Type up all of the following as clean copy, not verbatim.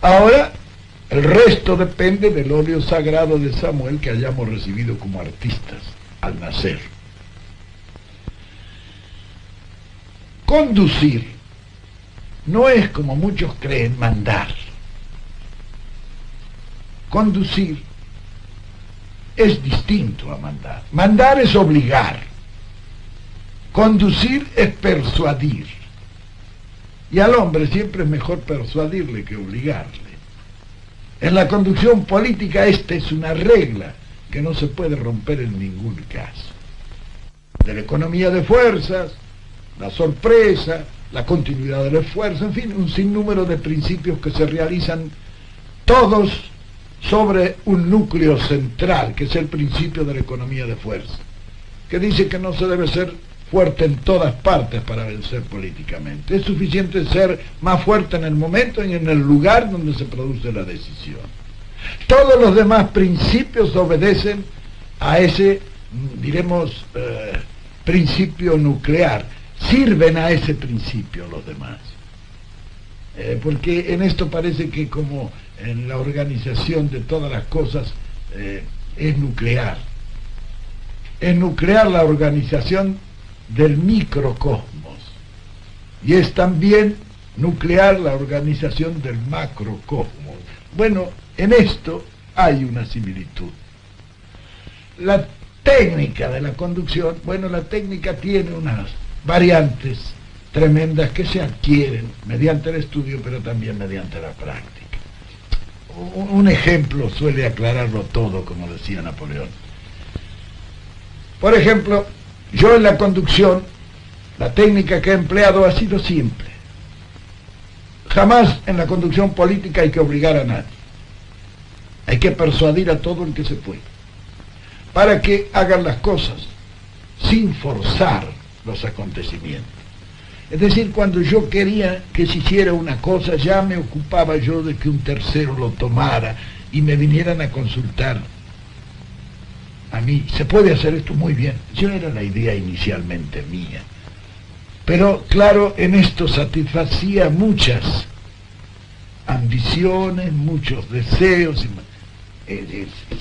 Ahora, el resto depende del óleo sagrado de Samuel que hayamos recibido como artistas al nacer. Conducir no es, como muchos creen, mandar. Conducir es distinto a mandar. Mandar es obligar. Conducir es persuadir. Y al hombre siempre es mejor persuadirle que obligarle. En la conducción política esta es una regla que no se puede romper en ningún caso. De la economía de fuerzas, la sorpresa, la continuidad del esfuerzo, en fin, un sinnúmero de principios que se realizan todos sobre un núcleo central, que es el principio de la economía de fuerza, que dice que no se debe ser fuerte en todas partes para vencer políticamente. Es suficiente ser más fuerte en el momento y en el lugar donde se produce la decisión. Todos los demás principios obedecen a ese, diremos, principio nuclear. Sirven a ese principio los demás. Porque en esto parece que, como en la organización de todas las cosas, es nuclear. Es nuclear la organización del microcosmos. Y es también nuclear la organización del macrocosmos. Bueno, en esto hay una similitud. La técnica de la conducción, bueno, la técnica tiene unas variantes tremendas que se adquieren mediante el estudio, pero también mediante la práctica. Un ejemplo suele aclararlo todo, como decía Napoleón. Por ejemplo, yo en la conducción, la técnica que he empleado ha sido simple. Jamás en la conducción política hay que obligar a nadie. Hay que persuadir a todo el que se puede, para que hagan las cosas sin forzar los acontecimientos. Es decir, cuando yo quería que se hiciera una cosa, ya me ocupaba yo de que un tercero lo tomara y me vinieran a consultar a mí. Se puede hacer esto muy bien. Yo era la idea inicialmente mía. Pero claro, en esto satisfacía muchas ambiciones, muchos deseos.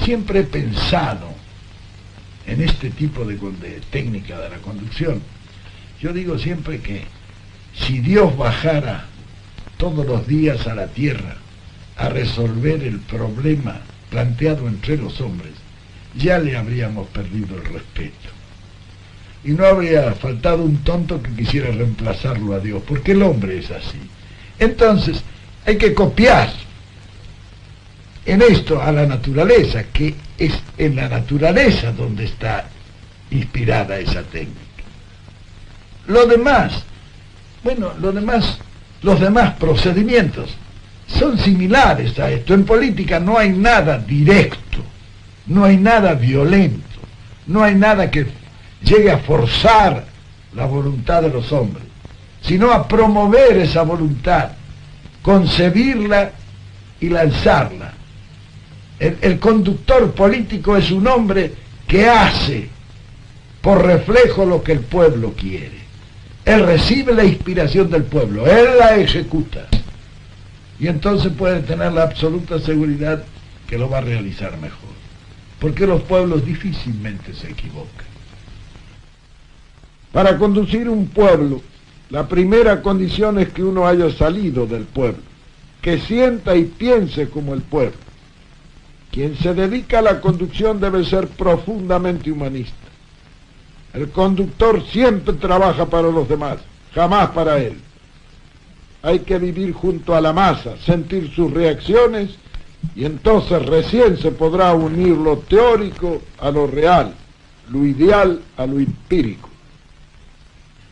Siempre he pensado en este tipo de técnica de la conducción. Yo digo siempre que si Dios bajara todos los días a la tierra a resolver el problema planteado entre los hombres, ya le habríamos perdido el respeto. Y no habría faltado un tonto que quisiera reemplazarlo a Dios, porque el hombre es así. Entonces, hay que copiar en esto a la naturaleza, que es en la naturaleza donde está inspirada esa técnica. Lo demás, bueno, los demás procedimientos son similares a esto. En política no hay nada directo, no hay nada violento, no hay nada que llegue a forzar la voluntad de los hombres, sino a promover esa voluntad, concebirla y lanzarla. El conductor político es un hombre que hace por reflejo lo que el pueblo quiere. Él recibe la inspiración del pueblo, él la ejecuta. Y entonces puede tener la absoluta seguridad que lo va a realizar mejor. Porque los pueblos difícilmente se equivocan. Para conducir un pueblo, la primera condición es que uno haya salido del pueblo, que sienta y piense como el pueblo. Quien se dedica a la conducción debe ser profundamente humanista. El conductor siempre trabaja para los demás, jamás para él. Hay que vivir junto a la masa, sentir sus reacciones, y entonces recién se podrá unir lo teórico a lo real, lo ideal a lo empírico.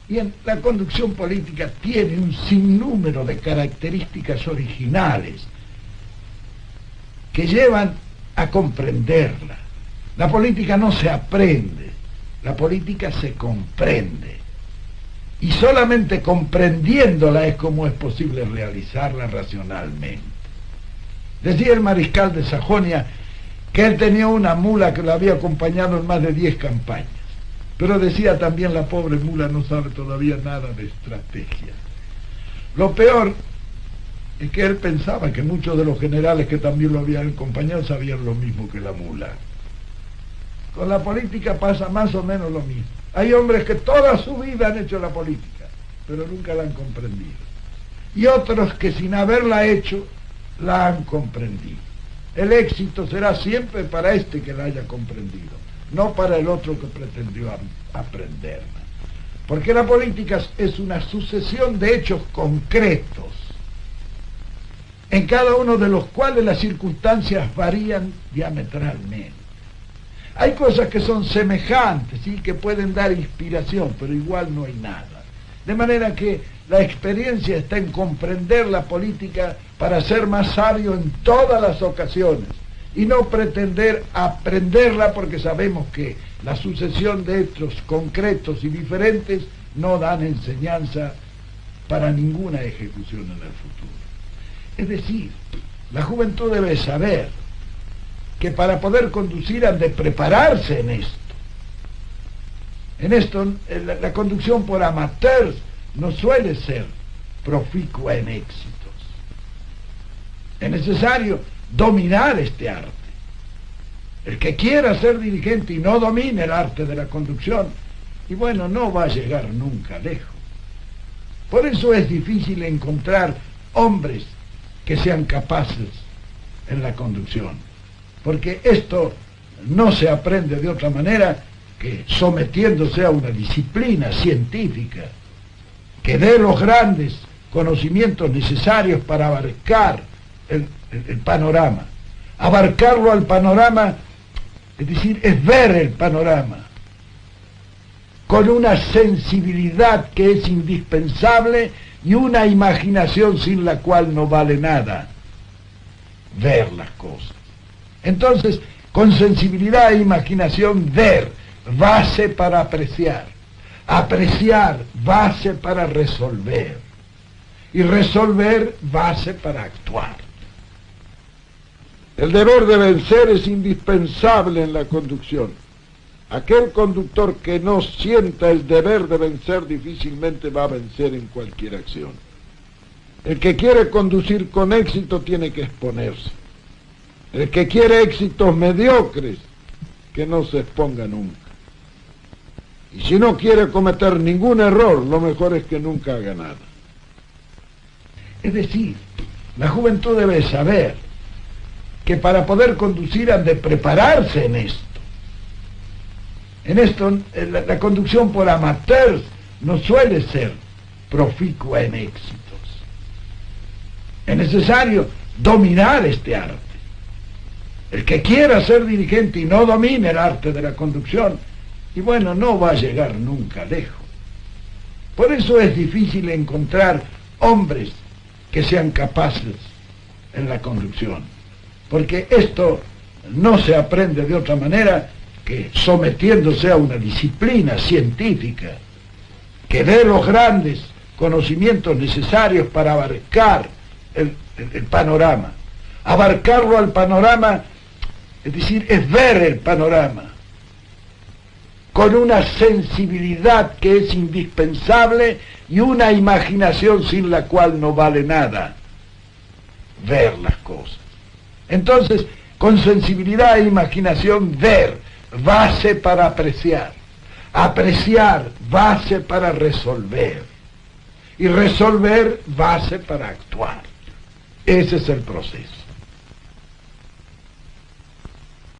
Bien, la conducción política tiene un sinnúmero de características originales que llevan a comprenderla. La política no se aprende, la política se comprende. Y solamente comprendiéndola es como es posible realizarla racionalmente. Decía el mariscal de Sajonia que él tenía una mula que lo había acompañado en más de 10 campañas. Pero decía también, la pobre mula no sabe todavía nada de estrategia. Lo peor es que él pensaba que muchos de los generales que también lo habían acompañado sabían lo mismo que la mula. Con la política pasa más o menos lo mismo. Hay hombres que toda su vida han hecho la política, pero nunca la han comprendido. Y otros que sin haberla hecho, la han comprendido. El éxito será siempre para este que la haya comprendido, no para el otro que pretendió aprenderla. Porque la política es una sucesión de hechos concretos, en cada uno de los cuales las circunstancias varían diametralmente. Hay cosas que son semejantes, ¿sí?, que pueden dar inspiración, pero igual no hay nada. De manera que la experiencia está en comprender la política para ser más sabio en todas las ocasiones y no pretender aprenderla, porque sabemos que la sucesión de hechos concretos y diferentes no dan enseñanza para ninguna ejecución en el futuro. Es decir, la juventud debe saber que para poder conducir han de prepararse en esto. En esto, la conducción por amateurs no suele ser proficua en éxitos. Es necesario dominar este arte. El que quiera ser dirigente y no domine el arte de la conducción, y bueno, no va a llegar nunca lejos. Por eso es difícil encontrar hombres que sean capaces en la conducción, porque esto no se aprende de otra manera que sometiéndose a una disciplina científica que dé los grandes conocimientos necesarios para abarcar el panorama. Abarcarlo al panorama, es decir, es ver el panorama con una sensibilidad que es indispensable y una imaginación sin la cual no vale nada ver las cosas. Entonces, con sensibilidad e imaginación, ver, base para apreciar. Apreciar, base para resolver. Y resolver, base para actuar. El deber de vencer es indispensable en la conducción. Aquel conductor que no sienta el deber de vencer difícilmente va a vencer en cualquier acción. El que quiere conducir con éxito tiene que exponerse. El que quiere éxitos mediocres, que no se exponga nunca. Y si no quiere cometer ningún error, lo mejor es que nunca haga nada. Es decir, la juventud debe saber que para poder conducir han de prepararse en esto. En esto, la conducción por amateurs no suele ser proficua en éxitos. Es necesario dominar este arte. El que quiera ser dirigente y no domine el arte de la conducción, y bueno, no va a llegar nunca lejos. Por eso es difícil encontrar hombres que sean capaces en la conducción, porque esto no se aprende de otra manera que sometiéndose a una disciplina científica que dé los grandes conocimientos necesarios para abarcar el panorama. Abarcarlo al panorama, es decir, es ver el panorama con una sensibilidad que es indispensable y una imaginación sin la cual no vale nada ver las cosas. Entonces, con sensibilidad e imaginación, ver, base para apreciar. Apreciar, base para resolver. Y resolver, base para actuar. Ese es el proceso.